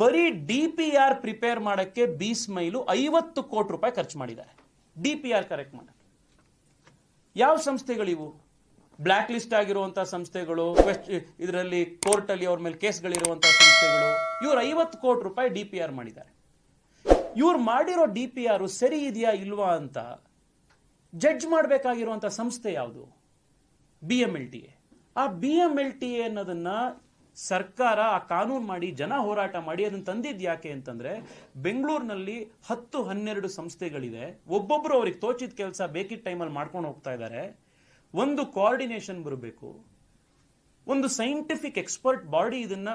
ಬರೀ DPR prepare ಮಾಡಕ್ಕೆ BSmile 50 ಕೋಟಿ ರೂಪಾಯಿ ಖರ್ಚು ಮಾಡಿದ್ದಾರೆ. DPR ಕರೆಕ್ಟ್ ಮಾಡಕ್ಕೆ. ಯಾವ ಸಂಸ್ಥೆಗಳಿವು? ಬ್ಲ್ಯಾಕ್ ಲಿಸ್ಟ್ ಆಗಿರುವಂತಹ ಸಂಸ್ಥೆಗಳು, ಇದರಲ್ಲಿ ಕೋರ್ಟ್ ಅಲ್ಲಿ ಅವ್ರ ಮೇಲೆ ಕೇಸ್ಗಳಿರುವಂತಹ ಸಂಸ್ಥೆಗಳು. ಇವರು 50 ಕೋಟಿ ರೂಪಾಯಿ DPR ಮಾಡಿದ್ದಾರೆ. ಇವ್ರು ಮಾಡಿರೋ DPR ಸರಿ ಇದೆಯಾ ಇಲ್ವಾ ಅಂತ ಜಡ್ಜ್ ಮಾಡಬೇಕಾಗಿರುವಂತಹ ಸಂಸ್ಥೆ ಯಾವುದು? BMLTA. ಆ BMLTA ಅನ್ನೋದನ್ನ ಸರ್ಕಾರ ಆ ಕಾನೂನು ಮಾಡಿ ಜನ ಹೋರಾಟ ಮಾಡಿ ಅದನ್ನ ತಂದಿದ್ದು ಯಾಕೆ ಅಂತಂದ್ರೆ, ಬೆಂಗಳೂರಿನಲ್ಲಿ 10-12 ಸಂಸ್ಥೆಗಳಿದೆ. ಒಬ್ಬೊಬ್ರು ಅವ್ರಿಗೆ ತೋಚಿದ ಕೆಲಸ ಬೇಕಿದ್ದ ಟೈಮಲ್ಲಿ ಮಾಡ್ಕೊಂಡು ಹೋಗ್ತಾ ಇದ್ದಾರೆ. ಒಂದು ಕೋಆರ್ಡಿನೇಷನ್ ಬರಬೇಕು, ಒಂದು ಸೈಂಟಿಫಿಕ್ ಎಕ್ಸ್ಪರ್ಟ್ ಬಾಡಿ ಇದನ್ನ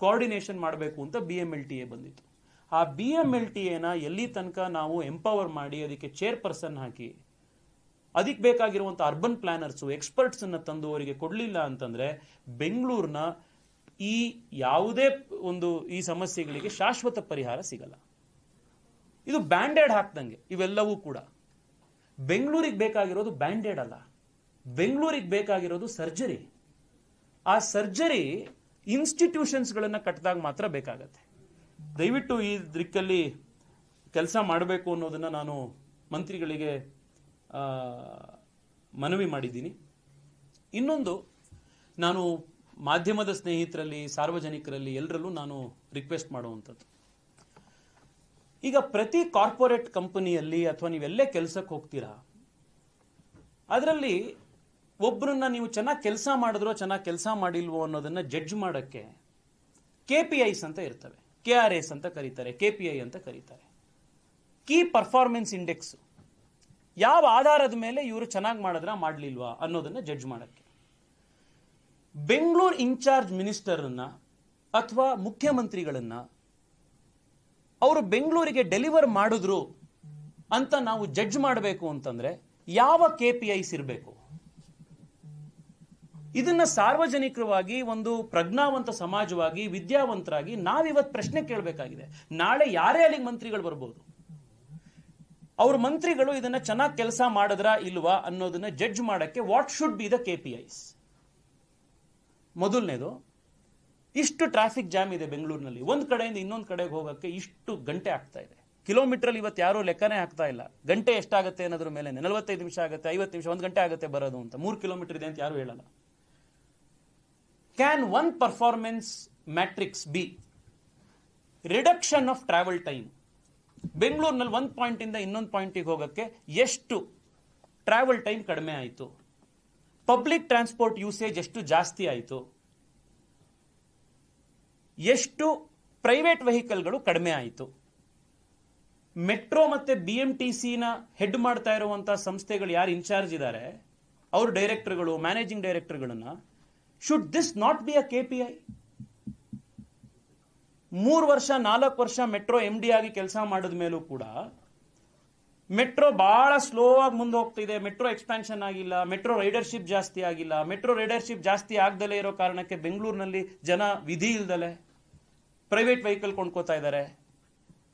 ಕೋಆರ್ಡಿನೇಷನ್ ಮಾಡಬೇಕು ಅಂತ BMLTA ಬಂದಿತ್ತು. ಆ BMLTA ಎಲ್ಲಿ ತನಕ ನಾವು ಎಂಪವರ್ ಮಾಡಿ ಅದಕ್ಕೆ ಚೇರ್ಪರ್ಸನ್ ಹಾಕಿ ಅದಕ್ಕೆ ಬೇಕಾಗಿರುವಂಥ ಅರ್ಬನ್ ಪ್ಲಾನರ್ಸು ಎಕ್ಸ್ಪರ್ಟ್ಸ್ ಅನ್ನ ತಂದು ಅವರಿಗೆ ಕೊಡಲಿಲ್ಲ ಅಂತಂದ್ರೆ ಬೆಂಗಳೂರಿನ ಈ ಯಾವುದೇ ಒಂದು ಈ ಸಮಸ್ಯೆಗಳಿಗೆ ಶಾಶ್ವತ ಪರಿಹಾರ ಸಿಗಲ್ಲ. ಇದು ಬ್ಯಾಂಡೇಡ್ ಹಾಕ್ದಂಗೆ ಇವೆಲ್ಲವೂ ಕೂಡ. ಬೆಂಗಳೂರಿಗೆ ಬೇಕಾಗಿರೋದು ಬ್ಯಾಂಡೇಡ್ ಅಲ್ಲ, ಬೆಂಗಳೂರಿಗೆ ಬೇಕಾಗಿರೋದು ಸರ್ಜರಿ. ಆ ಸರ್ಜರಿ ಇನ್ಸ್ಟಿಟ್ಯೂಷನ್ಸ್ಗಳನ್ನು ಕಟ್ಟಿದಾಗ ಮಾತ್ರ ಬೇಕಾಗತ್ತೆ. ದಯವಿಟ್ಟು ಈ ದಿಕ್ಕಲ್ಲಿ ಕೆಲಸ ಮಾಡಬೇಕು ಅನ್ನೋದನ್ನ ನಾನು ಮಂತ್ರಿಗಳಿಗೆ ಮನವಿ ಮಾಡಿದ್ದೀನಿ. ಇನ್ನೊಂದು, ನಾನು ಮಾಧ್ಯಮದ ಸ್ನೇಹಿತರಲ್ಲಿ, ಸಾರ್ವಜನಿಕರಲ್ಲಿ ಎಲ್ಲರಲ್ಲೂ ನಾನು ರಿಕ್ವೆಸ್ಟ್ ಮಾಡುವಂಥದ್ದು, ಈಗ ಪ್ರತಿ ಕಾರ್ಪೊರೇಟ್ ಕಂಪನಿಯಲ್ಲಿ ಅಥವಾ ನೀವೆಲ್ಲೇ ಕೆಲಸಕ್ಕೆ ಹೋಗ್ತೀರಾ, ಅದರಲ್ಲಿ ಒಬ್ಬರನ್ನ ನೀವು ಚೆನ್ನಾಗಿ ಕೆಲಸ ಮಾಡಿದ್ರೋ ಚೆನ್ನಾಗಿ ಕೆಲಸ ಮಾಡಿಲ್ವೋ ಅನ್ನೋದನ್ನ ಜಡ್ಜ್ ಮಾಡೋಕ್ಕೆ KPIs ಅಂತ ಇರ್ತವೆ. KRAs ಅಂತ ಕರೀತಾರೆ, KPI ಅಂತ ಕರೀತಾರೆ. Key performance index. ಯಾವ ಆಧಾರದ ಮೇಲೆ ಇವರು ಚೆನ್ನಾಗಿ ಮಾಡಿದ್ರ ಮಾಡಲಿಲ್ವಾ ಅನ್ನೋದನ್ನ ಜಡ್ಜ್ ಮಾಡಕ್ಕೆ ಬೆಂಗಳೂರು ಇನ್ಚಾರ್ಜ್ ಮಿನಿಸ್ಟರ್ನ ಅಥವಾ ಮುಖ್ಯಮಂತ್ರಿಗಳನ್ನ ಅವರು ಬೆಂಗಳೂರಿಗೆ ಡೆಲಿವರ್ ಮಾಡಿದ್ರು ಅಂತ ನಾವು ಜಡ್ಜ್ ಮಾಡಬೇಕು ಅಂತಂದ್ರೆ ಯಾವ KPIs ಇರಬೇಕು? ಇದನ್ನ ಸಾರ್ವಜನಿಕವಾಗಿ ಒಂದು ಪ್ರಜ್ಞಾವಂತ ಸಮಾಜವಾಗಿ ವಿದ್ಯಾವಂತರಾಗಿ ನಾವಿವತ್ತು ಪ್ರಶ್ನೆ ಕೇಳಬೇಕಾಗಿದೆ. ನಾಳೆ ಯಾರೇ ಅಲ್ಲಿಗೆ ಮಂತ್ರಿಗಳು ಬರ್ಬೋದು. ಅವ್ರ ಮಂತ್ರಿಗಳು ಇದನ್ನ ಚೆನ್ನಾಗಿ ಕೆಲಸ ಮಾಡಿದ್ರ ಇಲ್ವಾ ಅನ್ನೋದನ್ನ ಜಡ್ಜ್ ಮಾಡಕ್ಕೆ what should be the KPIs? ಮೊದಲನೇದು, ಇಷ್ಟು ಟ್ರಾಫಿಕ್ ಜಾಮ್ ಇದೆ ಬೆಂಗಳೂರಿನಲ್ಲಿ, ಒಂದು ಕಡೆಯಿಂದ ಇನ್ನೊಂದು ಕಡೆಗೆ ಹೋಗಕ್ಕೆ ಇಷ್ಟು ಗಂಟೆ ಆಗ್ತಾ ಇದೆ. ಕಿಲೋಮೀಟರ್ ಇವತ್ತು ಯಾರು ಲೆಕ್ಕನೇ ಆಗ್ತಾ ಇಲ್ಲ. ಗಂಟೆ ಎಷ್ಟಾಗುತ್ತೆ ಅನ್ನೋದ್ರ ಮೇಲೆ 45 ನಿಮಿಷ ಆಗುತ್ತೆ, 50 ನಿಮಿಷ, 1 ಗಂಟೆ ಆಗುತ್ತೆ ಬರೋದು ಅಂತ. 3 ಕಿಲೋಮೀಟರ್ ಇದೆ ಅಂತ ಯಾರು ಹೇಳಲ್ಲ. Can one performance matrix B reduction of travel time? ಬೆಂಗಳೂರಿನಲ್ಲಿ ಒಂದು ಪಾಯಿಂಟ್ ಇಂದ ಇನ್ನೊಂದು ಪಾಯಿಂಟಿಗೆ ಹೋಗಕ್ಕೆ ಎಷ್ಟು ಟ್ರಾವೆಲ್ ಟೈಮ್ ಕಡಿಮೆ ಆಯಿತು? ಪಬ್ಲಿಕ್ ಟ್ರಾನ್ಸ್ಪೋರ್ಟ್ ಯೂಸೇಜ್ ಎಷ್ಟು ಜಾಸ್ತಿ ಆಯಿತು? ಎಷ್ಟು ಪ್ರೈವೇಟ್ ವೆಹಿಕಲ್ಗಳು ಕಡಿಮೆ ಆಯಿತು? ಮೆಟ್ರೋ ಮತ್ತೆ BMTC ಹೆಡ್ ಮಾಡ್ತಾ ಇರುವಂತಹ ಸಂಸ್ಥೆಗಳು ಯಾರು ಇನ್ಚಾರ್ಜ್ ಇದ್ದಾರೆ, ಅವ್ರ ಡೈರೆಕ್ಟರ್ಗಳು, ಮ್ಯಾನೇಜಿಂಗ್ ಡೈರೆಕ್ಟರ್ಗಳನ್ನ, should this not be a KPI? 3 ವರ್ಷ 4 ವರ್ಷ ಮೆಟ್ರೋ MD ಆಗಿ ಕೆಲಸ ಮಾಡಿದ ಮೇಲೂ ಕೂಡ ಮೆಟ್ರೋ ಬಹಳ ಸ್ಲೋ ಆಗಿ ಮುಂದೆ ಹೋಗ್ತಿದೆ. ಮೆಟ್ರೋ ಎಕ್ಸ್ಪಾನ್ಷನ್ ಆಗಿಲ್ಲ, ಮೆಟ್ರೋ ರೈಡರ್ಶಿಪ್ ಜಾಸ್ತಿ ಆಗಿಲ್ಲ. ಮೆಟ್ರೋ ರೈಡರ್ಶಿಪ್ ಜಾಸ್ತಿ ಆಗದಲೇ ಇರೋ ಕಾರಣಕ್ಕೆ ಬೆಂಗಳೂರಿನಲ್ಲಿ ಜನ ವಿಧಿ ಇಲ್ದಲೆ ಪ್ರೈವೇಟ್ ವೆಹಿಕಲ್ ಕೊಂಡ್ಕೋತಾ ಇದ್ದಾರೆ.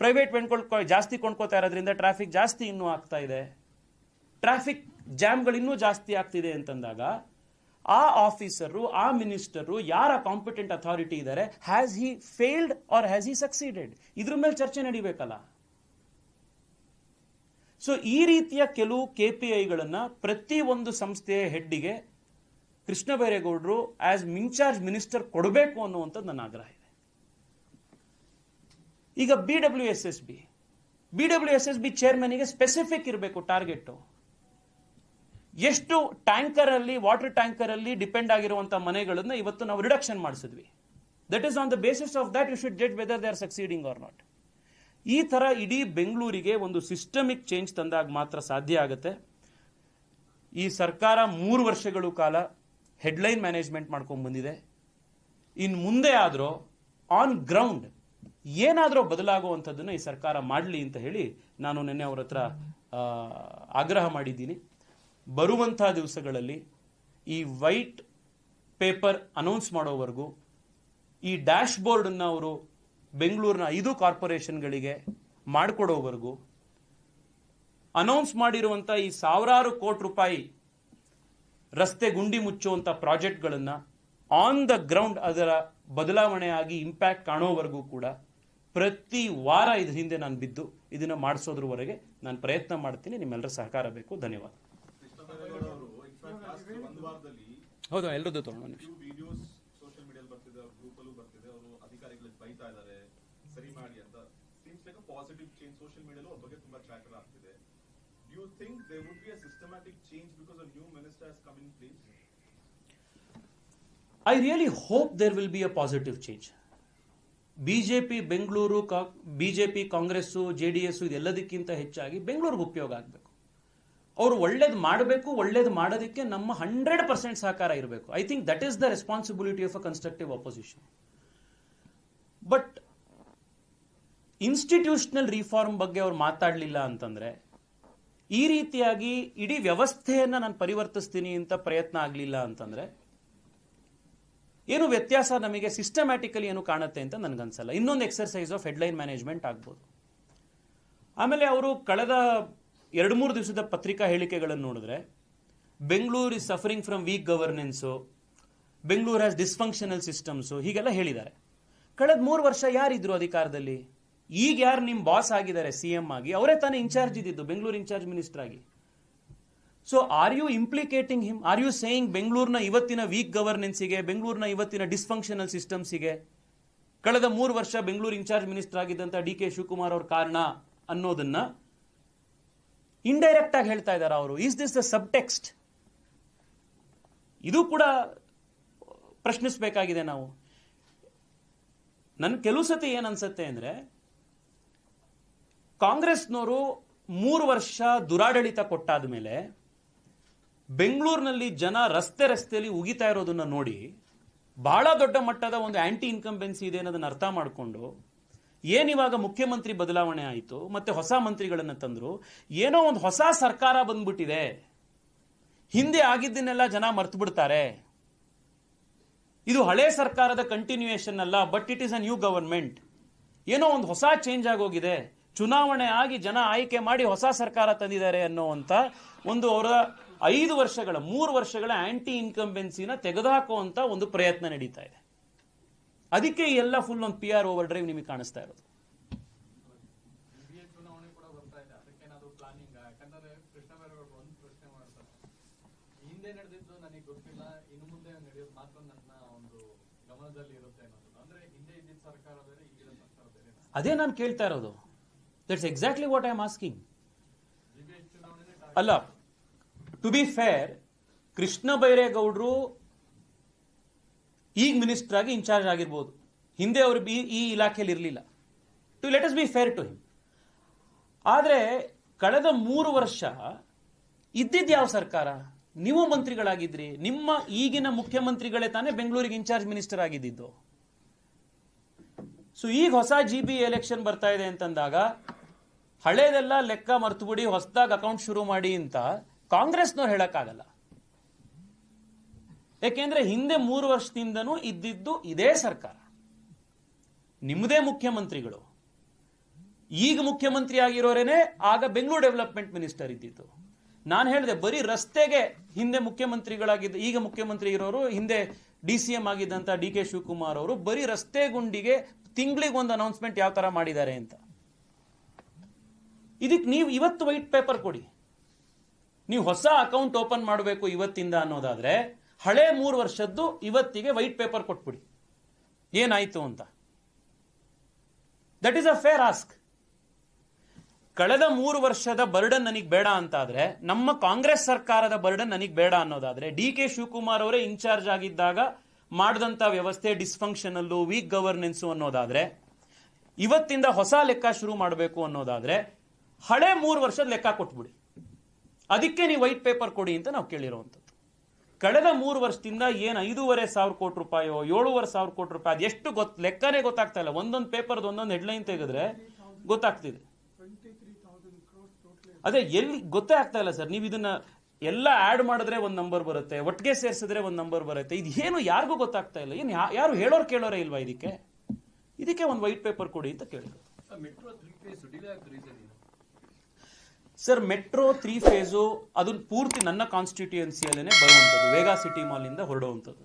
ಪ್ರೈವೇಟ್ ವೆಹಿಕಲ್ ಜಾಸ್ತಿ ಕೊಂಡ್ಕೋತಾ ಇರೋದ್ರಿಂದ ಟ್ರಾಫಿಕ್ ಜಾಸ್ತಿ ಇನ್ನೂ ಆಗ್ತಾ ಇದೆ. ಟ್ರಾಫಿಕ್ ಜಾಮ್ಗಳು ಇನ್ನೂ ಜಾಸ್ತಿ ಆಗ್ತಿದೆ ಅಂತಂದಾಗ ಆ ಆಫೀಸರು, ಆ ಮಿನಿಸ್ಟರು, ಯಾರ ಕಾಂಪಿಟೆಂಟ್ ಅಥಾರಿಟಿ ಇದ್ದಾರೆ, has he failed R has he succeeded? ಇದ್ರ ಮೇಲೆ ಚರ್ಚೆ ನಡೀಬೇಕಲ್ಲ. ಸೊ ಈ ರೀತಿಯ ಕೆಲವು KPIಗಳನ್ನ ಪ್ರತಿ ಒಂದು ಸಂಸ್ಥೆಯ ಹೆಡ್ಡಿಗೆ ಕೃಷ್ಣ ಬೈರೇಗೌಡರು ಆಸ್ ಇನ್ಚಾರ್ಜ್ ಮಿನಿಸ್ಟರ್ ಕೊಡಬೇಕು ಅನ್ನುವಂಥದ್ದು ನನ್ನ ಆಗ್ರಹ ಇದೆ. ಈಗ BWSSB ಚೇರ್ಮನ್ಗೆ ಸ್ಪೆಸಿಫಿಕ್ ಇರಬೇಕು ಟಾರ್ಗೆಟ್. ಎಷ್ಟು ಟ್ಯಾಂಕರ್ ಅಲ್ಲಿ, ವಾಟರ್ ಟ್ಯಾಂಕರ್ ಅಲ್ಲಿ ಡಿಪೆಂಡ್ ಆಗಿರುವಂತಹ ಮನೆಗಳನ್ನ ಇವತ್ತು ನಾವು ರಿಡಕ್ಷನ್ ಮಾಡಿಸಿದ್ವಿ. That is on the basis of that you should judge whether they are succeeding or not. ಈ ತರ ಇಡೀ ಬೆಂಗಳೂರಿಗೆ ಒಂದು ಸಿಸ್ಟಮಿಕ್ ಚೇಂಜ್ ತಂದಾಗ ಮಾತ್ರ ಸಾಧ್ಯ ಆಗುತ್ತೆ. ಈ ಸರ್ಕಾರ 3 ವರ್ಷಗಳ ಕಾಲ ಹೆಡ್ಲೈನ್ ಮ್ಯಾನೇಜ್ಮೆಂಟ್ ಮಾಡ್ಕೊಂಡು ಬಂದಿದೆ. ಇನ್ನು ಮುಂದೆ ಆದ್ರೂ ಆನ್ ಗ್ರೌಂಡ್ ಏನಾದರೂ ಬದಲಾಗುವಂಥದ್ದನ್ನು ಈ ಸರ್ಕಾರ ಮಾಡಲಿ ಅಂತ ಹೇಳಿ ನಾನು ನಿನ್ನೆ ಅವ್ರ ಹತ್ರ ಆಗ್ರಹ ಮಾಡಿದ್ದೀನಿ. ಬರುವಂತಹ ದಿವಸಗಳಲ್ಲಿ ಈ ವೈಟ್ ಪೇಪರ್ ಅನೌನ್ಸ್ ಮಾಡೋವರೆಗೂ ಈ ಡ್ಯಾಶ್ ಬೋರ್ಡ್ ಅನ್ನು ಅವರು ಬೆಂಗಳೂರಿನ 5 ಕಾರ್ಪೊರೇಷನ್ಗಳಿಗೆ ಮಾಡಿಕೊಡೋವರೆಗೂ ಅನೌನ್ಸ್ ಮಾಡಿರುವಂಥ ಈ ಸಾವಿರಾರು ಕೋಟಿ ರೂಪಾಯಿ ರಸ್ತೆ ಗುಂಡಿ ಮುಚ್ಚುವಂಥ ಪ್ರಾಜೆಕ್ಟ್ಗಳನ್ನು ಆನ್ ದ ಗ್ರೌಂಡ್ ಅದರ ಬದಲಾವಣೆಯಾಗಿ ಇಂಪ್ಯಾಕ್ಟ್ ಕಾಣೋವರೆಗೂ ಕೂಡ ಪ್ರತಿ ವಾರ ಇದ್ರ ಹಿಂದೆ ನಾನು ಬಿದ್ದು ಇದನ್ನ ಮಾಡಿಸೋದ್ರವರೆಗೆ ನಾನು ಪ್ರಯತ್ನ ಮಾಡ್ತೀನಿ. ನಿಮ್ಮೆಲ್ಲರ ಸಹಕಾರ ಬೇಕು. ಧನ್ಯವಾದ. ಹೌದು, ಎಲ್ಲರದ್ದು ತಗೊಂಡು ಸೋಷಿಯಲ್ ಮೀಡಿಯಾದಲ್ಲಿ ಬರ್ತಿದೆ, ಗ್ರೂಪ್ ಅಲ್ಲೂ ಬರ್ತಿದೆ, ಅವರು ಅಧಿಕಾರಿಗಳಿಗೆ ಬೈತಾ ಇದ್ದಾರೆ ಸರಿ ಮಾಡಿ ಅಂತ. Seems like a positive change social ಮೀಡಿಯಾಲ್ಲೂ ಅವ್ರ ಬಗ್ಗೆ ತುಂಬಾ ಟ್ರ್ಯಾಕರ್ ಆಗ್ತಿದೆ. Do you think there would be a systematic change because a new minister has come in place? I really hope there will be a positive change. BJP Bengaluru, BJP Congress JDS ಇದೆಲ್ಲದಕ್ಕಿಂತ ಹೆಚ್ಚಾಗಿ ಬೆಂಗಳೂರಿಗೆ ಉಪಯೋಗ ಆಗಬೇಕು. ಅವರು ಒಳ್ಳೇದು ಮಾಡಬೇಕು. ಒಳ್ಳೇದು ಮಾಡೋದಕ್ಕೆ ನಮ್ಮ 100% ಸಹಕಾರ ಇರಬೇಕು. I think that is the responsibility of a constructive opposition. But institutional reform ಬಗ್ಗೆ ಅವ್ರು ಮಾತಾಡಲಿಲ್ಲ ಅಂತಂದ್ರೆ, ಈ ರೀತಿಯಾಗಿ ಇಡೀ ವ್ಯವಸ್ಥೆಯನ್ನ ನಾನು ಪರಿವರ್ತಿಸ್ತೀನಿ ಅಂತ ಪ್ರಯತ್ನ ಆಗಲಿಲ್ಲ ಅಂತಂದ್ರೆ ಏನು ವ್ಯತ್ಯಾಸ ನಮಗೆ ಸಿಸ್ಟಮ್ಯಾಟಿಕಲಿ ಏನು ಕಾಣುತ್ತೆ ಅಂತ ನನಗನ್ಸಲ್ಲ. ಇನ್ನೊಂದು ಎಕ್ಸರ್ಸೈಸ್ ಆಫ್ ಹೆಡ್ಲೈನ್ ಮ್ಯಾನೇಜ್ಮೆಂಟ್ ಆಗ್ಬೋದು. ಆಮೇಲೆ ಅವರು ಕಳೆದ 2-3 ದಿವಸದ ಪತ್ರಿಕಾ ಹೇಳಿಕೆಗಳನ್ನು ನೋಡಿದ್ರೆ, Bengaluru is suffering from weak governance, Bengaluru has dysfunctional systems, ಹೀಗೆಲ್ಲ ಹೇಳಿದ್ದಾರೆ. ಕಳೆದ 3 ವರ್ಷ ಯಾರಿದ್ರು ಅಧಿಕಾರದಲ್ಲಿ? ಈಗ ಯಾರು ನಿಮ್ಮ ಬಾಸ್ ಆಗಿದ್ದಾರೆ CM ಆಗಿ, ಅವರೇ ತಾನೇ ಇನ್ಚಾರ್ಜ್ ಇದ್ದಿದ್ದು, ಬೆಂಗಳೂರು ಇನ್ಚಾರ್ಜ್ ಮಿನಿಸ್ಟರ್ ಆಗಿ. So are you implicating him? Are you saying ಬೆಂಗಳೂರಿನ ಇವತ್ತಿನ ವೀಕ್ ಗವರ್ನೆನ್ಸಿಗೆ, ಬೆಂಗಳೂರಿನ ಇವತ್ತಿನ ಡಿಸ್ಫಂಕ್ಷನಲ್ ಸಿಸ್ಟಮ್ಸಿಗೆ ಕಳೆದ 3 ವರ್ಷ ಬೆಂಗಳೂರು ಇನ್ಚಾರ್ಜ್ ಮಿನಿಸ್ಟರ್ ಆಗಿದ್ದಂಥ DK ಶಿವಕುಮಾರ್ ಅವ್ರ ಕಾರಣ ಅನ್ನೋದನ್ನ ಇಂಡೈರೆಕ್ಟ್ ಆಗಿ ಹೇಳ್ತಾ ಇದ್ದಾರೆ ಅವರು? Is this the subtext? ಇದು ಕೂಡ ಪ್ರಶ್ನಿಸಬೇಕಾಗಿದೆ ನಾವು. ನನ್ ಕೆಲವು ಸತಿ ಏನ್ ಅನ್ಸುತ್ತೆ ಅಂದ್ರೆ, ಕಾಂಗ್ರೆಸ್ನವರು 3 ವರ್ಷ ದುರಾಡಳಿತ ಕೊಟ್ಟಾದ ಮೇಲೆ ಬೆಂಗಳೂರಿನಲ್ಲಿ ಜನ ರಸ್ತೆಯಲ್ಲಿ ಉಗಿತಾ ಇರೋದನ್ನ ನೋಡಿ ಬಹಳ ದೊಡ್ಡ ಮಟ್ಟದ ಒಂದು ಆಂಟಿ ಇನ್ಕಂಬೆನ್ಸಿ ಇದೆ ಅನ್ನೋದನ್ನ ಅರ್ಥ ಮಾಡಿಕೊಂಡು, ಏನಿವಾಗ ಮುಖ್ಯಮಂತ್ರಿ ಬದಲಾವಣೆ ಆಯಿತು, ಮತ್ತೆ ಹೊಸ ಮಂತ್ರಿಗಳನ್ನ ತಂದ್ರು, ಏನೋ ಒಂದು ಹೊಸ ಸರ್ಕಾರ ಬಂದ್ಬಿಟ್ಟಿದೆ, ಹಿಂದೆ ಆಗಿದ್ದನ್ನೆಲ್ಲ ಜನ ಮರ್ತು ಬಿಡ್ತಾರೆ, ಇದು ಹಳೆ ಸರ್ಕಾರದ ಕಂಟಿನ್ಯೂಯೇಷನ್ ಅಲ್ಲ, but it is a new government, ಏನೋ ಒಂದು ಹೊಸ ಚೇಂಜ್ ಆಗೋಗಿದೆ, ಚುನಾವಣೆ ಆಗಿ ಜನ ಆಯ್ಕೆ ಮಾಡಿ ಹೊಸ ಸರ್ಕಾರ ತಂದಿದ್ದಾರೆ ಅನ್ನೋವಂತ ಒಂದು ಅವರ 3 ವರ್ಷಗಳ ಆಂಟಿ ಇನ್ಕಂಬೆನ್ಸಿನ ತೆಗೆದುಹಾಕುವಂತ ಒಂದು ಪ್ರಯತ್ನ ನಡೀತಾ ಇದೆ. ಅದಕ್ಕೆ ಎಲ್ಲ ಫುಲ್ ಒಂದು PR ಓವರ್ ಡ್ರೈವ್ ನಿಮಗೆ ಕಾಣಿಸ್ತಾ ಇರೋದು. ಅದೇ ನಾನು ಕೇಳ್ತಾ ಇರೋದು. That's exactly what I am asking. ಅಲ್ಲ, ಟು ಬಿ ಫೇರ್, ಕೃಷ್ಣ ಬೈರೇಗೌಡರು ಈಗ ಮಿನಿಸ್ಟರ್ ಆಗಿ ಇನ್ಚಾರ್ಜ್ ಆಗಿರ್ಬೋದು, ಹಿಂದೆ ಅವರು ಈ ಇಲಾಖೆಯಲ್ಲಿ ಇರಲಿಲ್ಲ. To let us be fair to him. ಆದ್ರೆ ಕಳೆದ 3 ವರ್ಷ ಇದ್ದಿದ್ದು ಯಾವ ಸರ್ಕಾರ? ನೀವು ಮಂತ್ರಿಗಳಾಗಿದ್ರಿ, ನಿಮ್ಮ ಈಗಿನ ಮುಖ್ಯಮಂತ್ರಿಗಳೇ ತಾನೇ ಬೆಂಗಳೂರಿಗೆ ಇನ್ಚಾರ್ಜ್ ಮಿನಿಸ್ಟರ್ ಆಗಿದ್ದು. ಸೊ ಈಗ ಹೊಸ GB ಎಲೆಕ್ಷನ್ ಬರ್ತಾ ಇದೆ ಅಂತಂದಾಗ ಹಳೇದೆಲ್ಲ ಲೆಕ್ಕ ಮರ್ತುಬಿಡಿ, ಹೊಸದಾಗಿ ಅಕೌಂಟ್ ಶುರು ಮಾಡಿ ಅಂತ ಕಾಂಗ್ರೆಸ್ನವ್ರು ಹೇಳಕ್ಕಾಗಲ್ಲ. ಯಾಕೆಂದ್ರೆ ಹಿಂದೆ 3 ವರ್ಷದಿಂದನೂ ಇದ್ದಿದ್ದು ಇದೇ ಸರ್ಕಾರ, ನಿಮ್ಮದೇ ಮುಖ್ಯಮಂತ್ರಿಗಳು. ಈಗ ಮುಖ್ಯಮಂತ್ರಿ ಆಗಿರೋರೇನೆ ಆಗ ಬೆಂಗಳೂರು ಡೆವಲಪ್ಮೆಂಟ್ ಮಿನಿಸ್ಟರ್ ಇದ್ದಿದ್ದು. ನಾನು ಹೇಳಿದೆ, ಬರೀ ರಸ್ತೆಗೆ ಹಿಂದೆ ಮುಖ್ಯಮಂತ್ರಿಗಳಾಗಿದ್ದ, ಈಗ ಮುಖ್ಯಮಂತ್ರಿ ಇರೋರು, ಹಿಂದೆ DCM ಆಗಿದ್ದಂತ DK ಶಿವಕುಮಾರ್ ಅವರು ಬರೀ ರಸ್ತೆ ಗುಂಡಿಗೆ ತಿಂಗಳಿಗೆ ಒಂದು ಅನೌನ್ಸ್ಮೆಂಟ್ ಯಾವ ತರ ಮಾಡಿದ್ದಾರೆ ಅಂತ. ಇದಕ್ಕೆ ನೀವು ಇವತ್ತು ವೈಟ್ ಪೇಪರ್ ಕೊಡಿ. ನೀವು ಹೊಸ ಅಕೌಂಟ್ ಓಪನ್ ಮಾಡಬೇಕು ಇವತ್ತಿಂದ ಅನ್ನೋದಾದ್ರೆ ಹಳೆ 3 ವರ್ಷದ್ದು ಇವತ್ತಿಗೆ ವೈಟ್ ಪೇಪರ್ ಕೊಟ್ಬಿಡಿ, ಏನಾಯ್ತು ಅಂತ. That is a fair ask. ಕಳೆದ 3 ವರ್ಷದ ಬರ್ಡನ್ ನನಗೆ ಬೇಡ ಅಂತಾದ್ರೆ, ನಮ್ಮ ಕಾಂಗ್ರೆಸ್ ಸರ್ಕಾರದ ಬರ್ಡನ್ ನನಗೆ ಬೇಡ ಅನ್ನೋದಾದ್ರೆ, DK ಶಿವಕುಮಾರ್ ಅವರೇ ಇನ್ಚಾರ್ಜ್ ಆಗಿದ್ದಾಗ ಮಾಡಿದಂತ ವ್ಯವಸ್ಥೆ ಡಿಸ್ಫಂಕ್ಷನಲ್ಲು, ವೀಕ್ ಗವರ್ನೆನ್ಸ್ ಅನ್ನೋದಾದ್ರೆ, ಇವತ್ತಿಂದ ಹೊಸ ಲೆಕ್ಕ ಶುರು ಮಾಡಬೇಕು ಅನ್ನೋದಾದ್ರೆ ಹಳೆ 3 ವರ್ಷದ ಲೆಕ್ಕ ಕೊಟ್ಬಿಡಿ. ಅದಕ್ಕೆ ನೀವು ವೈಟ್ ಪೇಪರ್ ಕೊಡಿ ಅಂತ ನಾವು ಕೇಳಿರುವಂಥದ್ದು. ಕಳೆದ 3 ವರ್ಷದಿಂದ ಏನು 5,500 ಕೋಟಿ ರೂಪಾಯೋ 7,500 ಕೋಟಿ ರೂಪಾಯಿ ಅದೆಷ್ಟು ಲೆಕ್ಕನೇ ಗೊತ್ತಾಗ್ತಾ ಇಲ್ಲ. ಒಂದೊಂದು ಪೇಪರ್ದು ಒಂದೊಂದು ಹೆಡ್ಲೈನ್ ತೆಗೆದ್ರೆ ಗೊತ್ತಾಗ್ತಿದೆ. ಅದೇ ಎಲ್ಲಿ ಗೊತ್ತೇ ಆಗ್ತಾ ಇಲ್ಲ ಸರ್. ನೀವು ಇದನ್ನ ಎಲ್ಲ ಆಡ್ ಮಾಡಿದ್ರೆ ಒಂದು ನಂಬರ್ ಬರುತ್ತೆ, ಒಟ್ಟಿಗೆ ಸೇರಿಸಿದ್ರೆ ಒಂದು ನಂಬರ್ ಬರುತ್ತೆ. ಇದು ಏನು ಯಾರಿಗೂ ಗೊತ್ತಾಗ್ತಾ ಇಲ್ಲ. ಏನು ಯಾರು ಹೇಳೋರು ಕೇಳೋರೇ ಇಲ್ವಾ? ಇದಕ್ಕೆ ಒಂದು ವೈಟ್ ಪೇಪರ್ ಕೊಡಿ ಅಂತ ಕೇಳಿದ್ರು ಸರ್. ಮೆಟ್ರೋ 3 ಫೇಸು ಅದು ಪೂರ್ತಿ ನನ್ನ ಕಾನ್ಸ್ಟಿಟ್ಯೂಯೆನ್ಸಿಯಲ್ಲೇ ಬರುವಂಥದ್ದು, ವೇಗಾ ಸಿಟಿ ಮಾಲ್ ಇಂದ ಹೊರಡುವಂಥದ್ದು,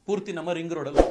ಪೂರ್ತಿ ನಮ್ಮ ರಿಂಗ್ ರೋಡಲ್ಲಿ.